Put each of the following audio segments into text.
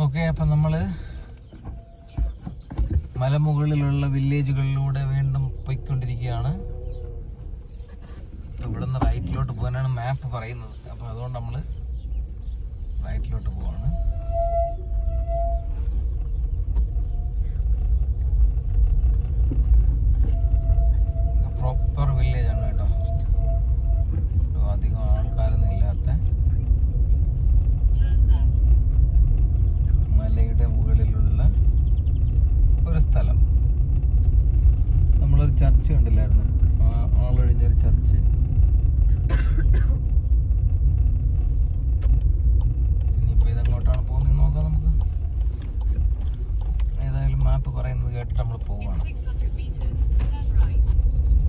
Okay, അപ്പം നമ്മൾ മലമുകളിലുള്ള വില്ലേജുകളിലൂടെ വീണ്ടും പോയിക്കൊണ്ടിരിക്കുകയാണ്. ഇവിടെ നിന്ന് റൈറ്റിലോട്ട് പോകാനാണ് മാപ്പ് പറയുന്നത്. അപ്പോൾ അതുകൊണ്ട് നമ്മൾ റൈറ്റിലോട്ട് പോവാണ്. പ്രോപ്പർ വില്ലേജ് ആണ് കേട്ടോ, അധികം ആൾക്കാരൊന്നും ഇല്ലാത്ത മലയുടെ മുകളിലുള്ള ഒരു സ്ഥലം. നമ്മളൊരു ചർച്ച് കണ്ടില്ലായിരുന്നു, ആളൊഴിഞ്ഞൊരു ചർച്ച്. ഇനിയിപ്പോൾ ഇതെങ്ങോട്ടാണ് പോകുന്നത് നോക്കാം നമുക്ക്. ഏതായാലും മാപ്പ് പറയുന്നത് കേട്ടിട്ട് നമ്മൾ പോവുകയാണ്.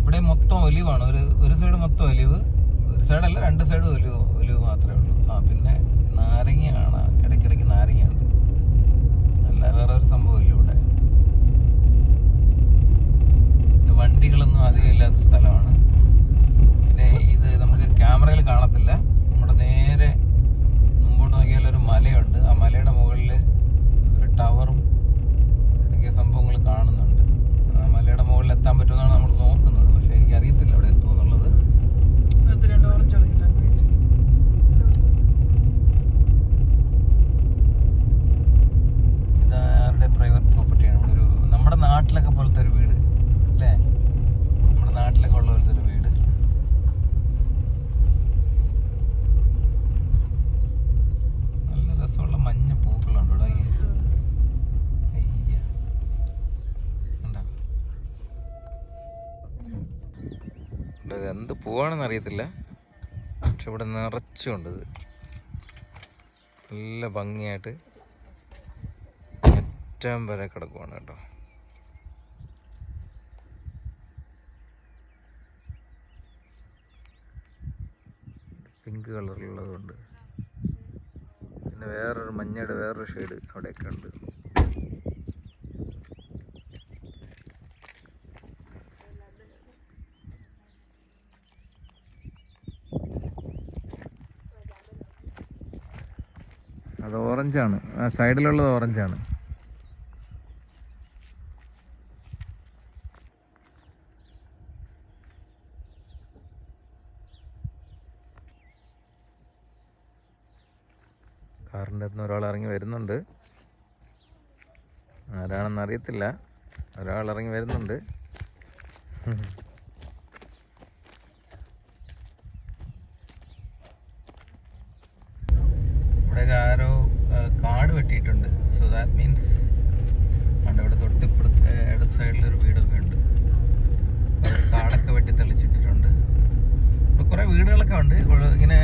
ഇവിടെ മൊത്തം ഒലിവാണ്. ഒരു സൈഡ് മൊത്തം ഒലിവ്, ഒരു സൈഡല്ല, രണ്ട് സൈഡ് ഒലിവ് മാത്രമേ ഉള്ളൂ. പിന്നെ നാരങ്ങയാണ്, ഇടയ്ക്കിടയ്ക്ക് നാരങ്ങയുണ്ട്, അല്ല വേറെ ഒരു സംഭവമില്ല ഇവിടെ. വണ്ടികളൊന്നും അധികം ഇല്ലാത്ത സ്ഥലമാണ്. പിന്നെ ഇത് നമുക്ക് ക്യാമറയിൽ കാണത്തില്ല. നമ്മുടെ നേരെ മുമ്പോട്ട് നോക്കിയാൽ ഒരു മലയുണ്ട്. ആ മലയുടെ മുകളിൽ ഒരു ടവറും ഇതൊക്കെ സംഭവങ്ങൾ കാണുന്നുണ്ട്. ആ മലയുടെ മുകളിൽ എത്താൻ പറ്റുമെന്നാണ് നമ്മൾ നോക്കുന്നത്. പക്ഷെ എനിക്കറിയത്തില്ല അവിടെ എത്തുമെന്നുള്ളത്. ഇത് ആരുടെ പ്രൈവറ്റ് പ്രോപ്പർട്ടിയാണ്. ഇവിടെ ഒരു നമ്മുടെ നാട്ടിലൊക്കെ പോലത്തെ ഒരു വീട് അല്ലേ, നമ്മുടെ നാട്ടിലൊക്കെ ഉള്ള പോലത്തെ ഒരു വീട്. നല്ല രസമുള്ള മഞ്ഞ പൂക്കളുണ്ട് ഇവിടെ. ഇത് എന്ത് പൂവാണെന്ന് അറിയത്തില്ല, പക്ഷെ ഇവിടെ നിറച്ചുണ്ട്. ഇത് നല്ല ഭംഗിയായിട്ട് ഏറ്റവും വരെ കിടക്കുവാണ് കേട്ടോ. പിങ്ക് കളറിലുള്ളതുണ്ട്, പിന്നെ വേറൊരു മഞ്ഞയുടെ വേറൊരു ഷെയ്ഡ് അവിടെയൊക്കെ ഉണ്ട്. അത് ഓറഞ്ചാണ്, ആ സൈഡിലുള്ളത് ഓറഞ്ചാണ്. കാറിൻ്റെ അടുത്ത് നിന്ന് ഒരാൾ ഇറങ്ങി വരുന്നുണ്ട്. ആരാണെന്ന് അറിയത്തില്ല, ഒരാൾ ഇറങ്ങി വരുന്നുണ്ട്. ഇവിടെ ആരോ കാട് വെട്ടിയിട്ടുണ്ട്. സോ ദാറ്റ് മീൻസ് ഇവിടെ തൊട്ടിപ്പുറത്ത് ഇടത് സൈഡിലൊരു വീടൊക്കെ ഉണ്ട്. കാടൊക്കെ വെട്ടി തെളിച്ചിട്ടിട്ടുണ്ട്. ഇവിടെ കുറേ വീടുകളൊക്കെ ഉണ്ട്. ഇങ്ങനെ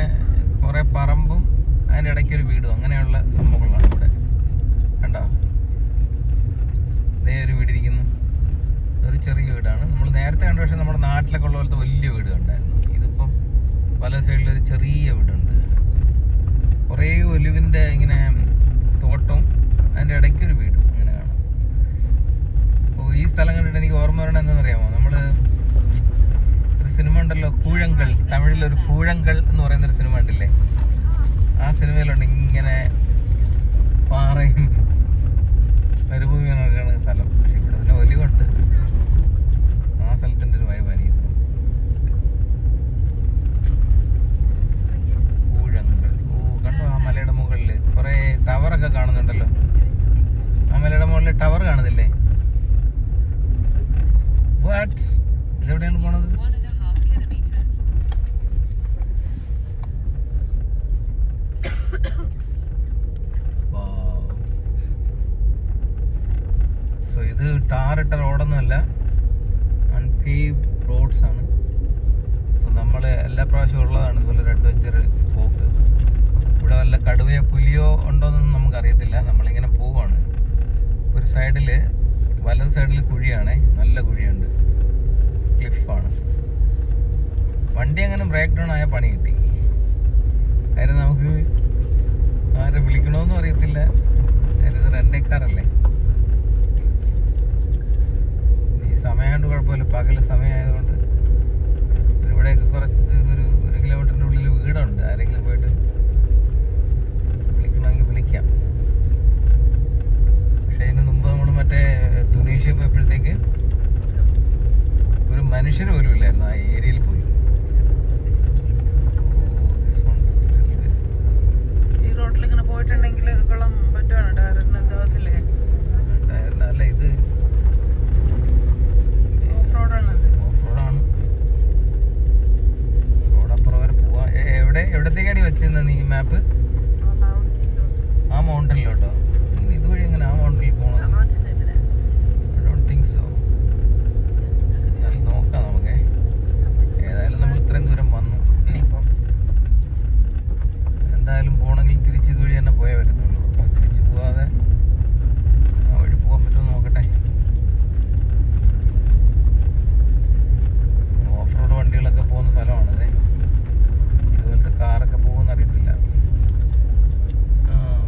കുറേ പറമ്പും അതിൻ്റെ ഇടയ്ക്കൊരു വീടും അങ്ങനെയുള്ള സംഭവങ്ങളാണ് ഇവിടെ. കണ്ടോ, ഇതേ ഒരു വീടിരിക്കുന്നു. ഇതൊരു ചെറിയ വീടാണ്. നമ്മൾ നേരത്തെ കണ്ട, പക്ഷേ നമ്മുടെ നാട്ടിലൊക്കെ ഉള്ള പോലത്തെ വലിയ വീട് കണ്ടായിരുന്നു. ഇതിപ്പം പല സൈഡിലൊരു ചെറിയ വീടുണ്ട്. കുറേ ഒലിവിൻ്റെ ഇങ്ങനെ തോട്ടവും അതിൻ്റെ ഇടയ്ക്കൊരു വീടും അങ്ങനെ കാണാം. അപ്പോൾ ഈ സ്ഥലം കണ്ടിട്ട് എനിക്ക് ഓർമ്മ വരണം എന്താണെന്നറിയാമോ, നമ്മൾ ഒരു സിനിമ ഉണ്ടല്ലോ, കൂഴങ്കൾ, തമിഴിലൊരു കൂഴങ്കൾ എന്ന് പറയുന്നൊരു സിനിമ ഉണ്ടല്ലേ, ആ സിനിമയിലുണ്ട് ഇങ്ങനെ പാറയും മരുഭൂമിയൊക്കെയാണ് സ്ഥലം. പക്ഷെ ഇവിടെ പിന്നെ ഒലിവുണ്ട്. ആ സ്ഥലത്തിൻ്റെ ഒരു വൈബ് എനിക്ക്. കൂഴങ്കൾ, കണ്ടോ ആ മലയുടെ മുകളിൽ കുറേ ടവറൊക്കെ കാണുന്നുണ്ടല്ലോ. ആ മലയുടെ മുകളിൽ ടവർ കാണുന്നില്ലേ? വാട്ട്, ഇതെവിടെയാണ് പോണത്? സോ ഇത് ടാറിട്ട റോഡൊന്നുമല്ല, അൺപേവ്ഡ് റോഡ്സ് ആണ്. സോ നമ്മൾ എല്ലാ പ്രാവശ്യവും ഉള്ളതാണ് ഇതുപോലെ ഒരു അഡ്വഞ്ചർ പോക്ക്. ഇവിടെ വല്ല കടുവയോ പുലിയോ ഉണ്ടോയെന്നൊന്നും നമുക്കറിയത്തില്ല. നമ്മളിങ്ങനെ പോവാണ്. ഒരു സൈഡിൽ, വലത് സൈഡിൽ കുഴിയാണേ, നല്ല കുഴിയുണ്ട്, ക്ലിഫാണ്. വണ്ടി അങ്ങനെ ബ്രേക്ക് ഡൗൺ ആയ പണി കിട്ടി. കാര്യം നമുക്ക് ആരെ വിളിക്കണമെന്നും അറിയത്തില്ല. കാര്യം ഇത് റെൻ്റേക്കാറല്ലേ. ഈ സമയമായിട്ട് കുഴപ്പമില്ല, പകൽ സമയമായതുകൊണ്ട്. ഇവിടെയൊക്കെ കുറച്ച് ഒരു കിലോമീറ്ററിൻ്റെ ഉള്ളിൽ വീടുണ്ട്. ആരെങ്കിലും പോയിട്ട് വിളിക്കണമെങ്കിൽ വിളിക്കാം. മലേഷ്യ പോയപ്പോഴത്തേക്ക് ഒരു മനുഷ്യർ പോലും ഇല്ലായിരുന്നു ആ ഏരിയയിൽ പോലും. ഈ റോഡിൽ ഇങ്ങനെ പോയിട്ടുണ്ടെങ്കിൽ കൊള്ളാൻ പറ്റുവാണ്. ടയറിന് എന്താകത്തില്ലേ? ടയറിന് അല്ല, ഇത് ഓഫ് റോഡാണത്. ഓഫ് റോഡാണ്. റോഡപ്പുറം വരെ പോവാ. എവിടത്തേക്കാണ് വെച്ചിരുന്ന നീ മാപ്പ്? ആ മൗണ്ടനിലോട്ടോ? ഇതുവഴി എങ്ങനെ ആ മൗണ്ടനിൽ പോകണത്? I don't think so. നോക്കാം നമുക്ക്. ഏതായാലും നമ്മൾ ഇത്രയും ദൂരം വന്നു. ഇനിയിപ്പം എന്തായാലും പോകണമെങ്കിൽ തിരിച്ച് ഇതുവഴി തന്നെ പോയേ പറ്റത്തുള്ളൂ. അപ്പം തിരിച്ച് പോവാതെ ആ വഴി പോകാൻ പറ്റുമോ നോക്കട്ടെ. ഓഫ് റോഡ് വണ്ടികളൊക്കെ പോകുന്ന സ്ഥലമാണിത്. ഇതുപോലത്തെ കാറൊക്കെ പോകുമെന്ന് അറിയത്തില്ല.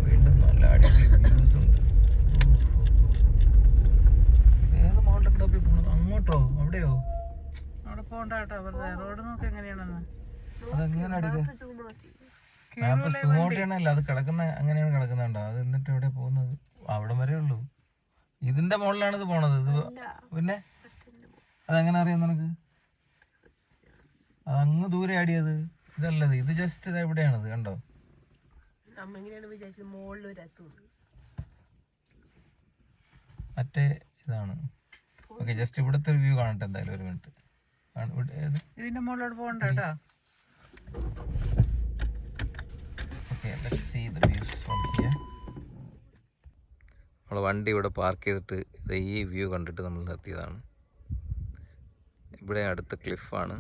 വീണ്ടും നല്ല അടിപൊളി വ്യൂസ് ഉണ്ട്. ഏത് മൗണ്ടൻ ടോപ്പിൽ പോകുന്നത്? അങ്ങോട്ടോ? അവിടെയോ? അവിടെ പോകണ്ട കേട്ടോ. വെറുതെ റോഡ് നോക്കി എങ്ങനെയാണെന്ന്. അതെങ്ങനെ അടിയത്? മാപ്പ് സൂമൗട്ട് ചെയ്യണല്ലോ. അത് കിടക്കുന്ന അങ്ങനെയാണ് കിടക്കുന്നുണ്ടോ? അത് എന്നിട്ട് എവിടെ പോകുന്നത്? അവിടെ വരെ ഉള്ളൂ. ഇതിന്റെ മുകളിലാണ് ഇത് പോണത്. ഇത് പിന്നെ അതെങ്ങനെ അറിയാം നിനക്ക്? അത് അങ്ങ് ദൂരെ ആടിയത്. ഇതല്ലത്. ഇത് ജസ്റ്റ് ഇത് എവിടെയാണത് കണ്ടോ? മറ്റേ ഇതാണ്. ഓക്കെ, ജസ്റ്റ് ഇവിടുത്തെ ഒരു വ്യൂ കാണട്ടെ എന്തായാലും. ഒരു മിനിറ്റ്. ഇതിന്റെ മുകളിലോട്ട് പോകണ്ട കേട്ടോ. Okay, let's see the views from here. നമ്മൾ വണ്ടി ഇവിടെ പാർക്ക് ചെയ്തിട്ട് ഈ വ്യൂ കണ്ടിട്ട് നമ്മൾ നിർത്തിയതാണ്. ഇവിടെ അടുത്ത ക്ലിഫാണ്.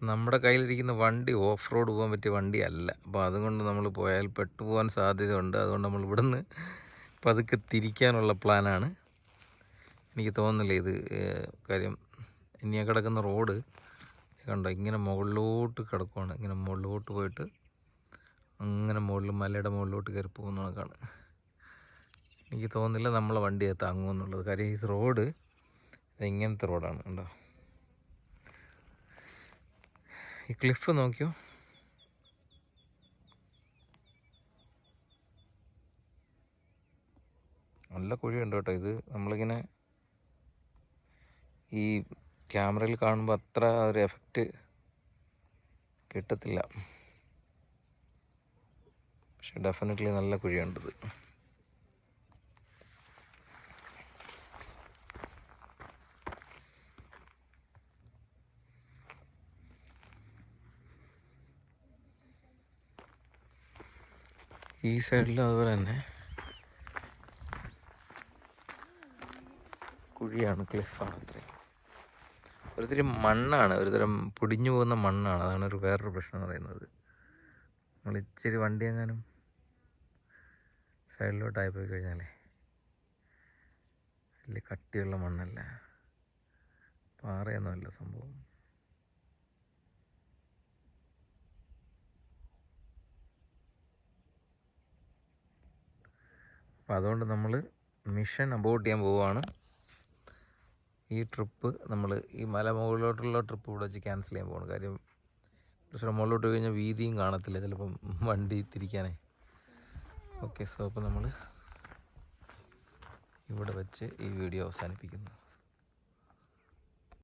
നമ്മുടെ കയ്യിലിരിക്കുന്ന വണ്ടി ഓഫ് റോഡ് പോകാൻ പറ്റിയ വണ്ടിയല്ല. അപ്പോൾ അതുകൊണ്ട് നമ്മൾ പോയാൽ പെട്ടുപോകാൻ സാധ്യതയുണ്ട്. അതുകൊണ്ട് നമ്മൾ ഇവിടുന്ന് പതുക്കെ തിരിക്കാനുള്ള പ്ലാനാണ്. എനിക്ക് തോന്നുന്നില്ല ഇത് കാര്യം. ഇനി കിടക്കുന്ന റോഡ് കണ്ടോ, ഇങ്ങനെ മുകളിലോട്ട് കിടക്കുവാണ്. ഇങ്ങനെ മുകളിലോട്ട് പോയിട്ട് അങ്ങനെ മുകളിൽ മലയുടെ മുകളിലോട്ട് കയറി പോകുന്ന കണക്കാണ്. എനിക്ക് തോന്നുന്നില്ല നമ്മളെ വണ്ടി താങ്ങുമെന്നുള്ളത്. കാര്യം ഈ റോഡ് ഇങ്ങനത്തെ റോഡാണ്. കണ്ടോ, ഈ ക്ലിഫ് നോക്കിയോ. നല്ല കുഴിയുണ്ട് കേട്ടോ. ഇത് നമ്മളിങ്ങനെ ഈ ക്യാമറയിൽ കാണുമ്പോൾ അത്ര ഒരു എഫക്റ്റ് കിട്ടത്തില്ല. പക്ഷെ ഡെഫിനറ്റ്ലി നല്ല കുഴിയുണ്ടത്. ഈ സൈഡിലും അതുപോലെ തന്നെ കുഴിയാണ്, ക്ലിഫാണ്. അത്രയും ഒരുതരം മണ്ണാണ്, ഒരുതരം പൊടിഞ്ഞു പോകുന്ന മണ്ണാണ്. അതാണ് വേറൊരു പ്രശ്നം എന്ന് പറയുന്നത്. നമ്മൾ ഇച്ചിരി വണ്ടി എങ്ങാനും സൈഡിലോട്ടായി പോയി കഴിഞ്ഞാലേ വലിയ കട്ടിയുള്ള മണ്ണല്ല, പാറയൊന്നുമല്ല സംഭവം. അപ്പം അതുകൊണ്ട് നമ്മൾ മിഷൻ അബോട്ട് ചെയ്യാൻ പോവുകയാണ്. ഈ ട്രിപ്പ് നമ്മൾ ഈ മല മുകളിലോട്ടുള്ള ട്രിപ്പ് ഇവിടെ വെച്ച് ക്യാൻസൽ ചെയ്യാൻ പോകണം. കാര്യം കുറച്ച് മുകളിലോട്ട് കഴിഞ്ഞാൽ വീതിയും കാണത്തില്ല ചിലപ്പം വണ്ടി തിരിക്കാനേ. ഓക്കെ, സോ അപ്പോൾ നമ്മൾ ഇവിടെ വെച്ച് ഈ വീഡിയോ അവസാനിപ്പിക്കുന്നു.